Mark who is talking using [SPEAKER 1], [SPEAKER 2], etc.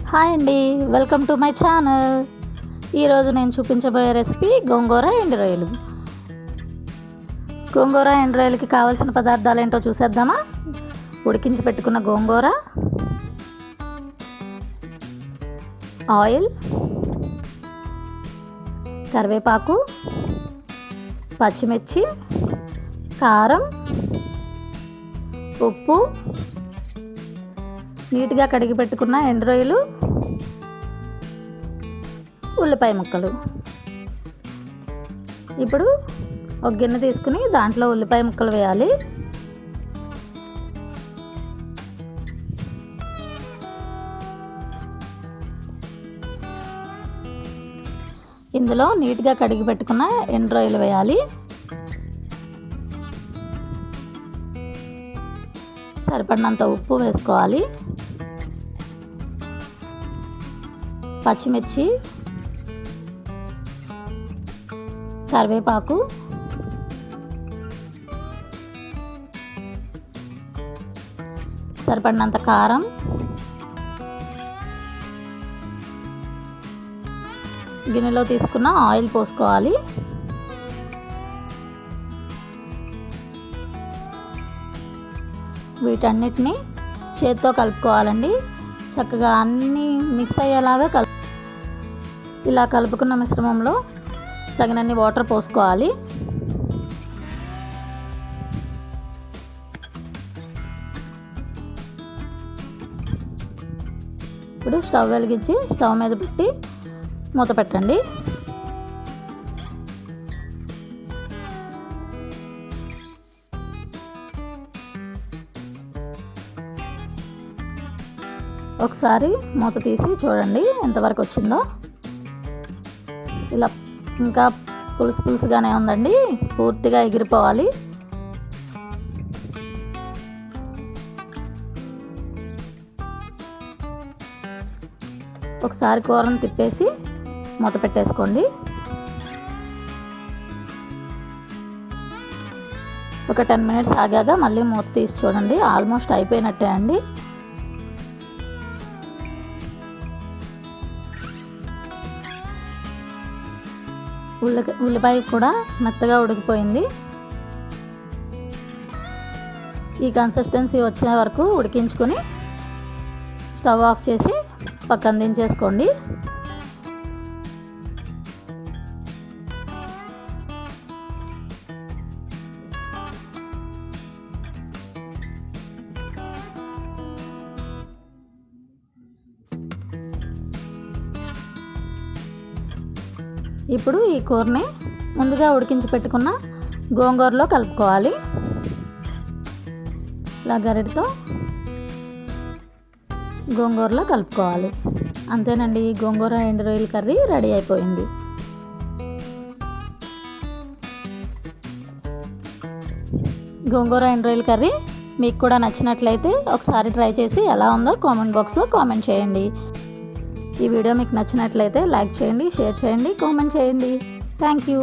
[SPEAKER 1] Hi అండి, welcome to my channel. ఈరోజు నేను చూపించబోయే రెసిపీ గోంగూర ఎండు రొయ్యలు. గోంగూర ఎండు రొయ్యలకి కావాల్సిన పదార్థాలు ఏంటో చూసేద్దామా. ఉడికించి పెట్టుకున్న గోంగూర, ఆయిల్, కరివేపాకు, పచ్చిమిర్చి, కారం, ఉప్పు, నీట్గా కడిగి పెట్టుకున్న ఎండు రొయ్యలు, ఉల్లిపాయ ముక్కలు. ఇప్పుడు ఒక గిన్నె తీసుకుని దాంట్లో ఉల్లిపాయ ముక్కలు వేయాలి. ఇందులో నీట్గా కడిగి పెట్టుకున్న ఎండు రొయ్యలు వేయాలి. సరిపడినంత ఉప్పు వేసుకోవాలి. పచ్చిమిర్చి, కరివేపాకు, సరిపడినంత కారం, గిన్నెలో తీసుకున్న ఆయిల్ పోసుకోవాలి. వీటన్నిటిని చేత్తో కలుపుకోవాలండి. చక్కగా అన్నీ మిక్స్ అయ్యేలాగా ఇలా కలుపుకున్న మిశ్రమంలో తగినన్ని వాటర్ పోసుకోవాలి. ఇప్పుడు స్టవ్ వెలిగించి స్టవ్ మీద పెట్టి మూత పెట్టండి. ఒకసారి మూత తీసి చూడండి ఎంతవరకు వచ్చిందో. ఇలా ఇంకా పులుసుగానే ఉందండి, పూర్తిగా ఎగిరిపోవాలి. ఒకసారి కూరను తిప్పేసి మూత పెట్టేసుకోండి. ఒక 10 మినిట్స్ ఆగాక మళ్ళీ మూత తీసి చూడండి. ఆల్మోస్ట్ అయిపోయినట్టే అండి. ఉల్లిపాయ కూడా మెత్తగా ఉడికిపోయింది. ఈ కన్సిస్టెన్సీ వచ్చే వరకు ఉడికించుకొని స్టవ్ ఆఫ్ చేసి పక్కన దించేసుకోండి. ఇప్పుడు ఈ కూరని ముందుగా ఉడికించి పెట్టుకున్న గోంగూరలో కలుపుకోవాలి. ఇలా గరిటతో గోంగూరలో కలుపుకోవాలి. అంతేనండి, గోంగూర ఎండు రొయ్యల కర్రీ రెడీ అయిపోయింది. గోంగూర ఎండు రొయ్యల కర్రీ మీకు కూడా నచ్చినట్లయితే ఒకసారి ట్రై చేసి ఎలా ఉందో కామెంట్ బాక్స్లో కామెంట్ చేయండి. ఈ వీడియో మీకు నచ్చినట్లయితే లైక్ చేయండి, షేర్ చేయండి, కామెంట్ చేయండి. Thank you.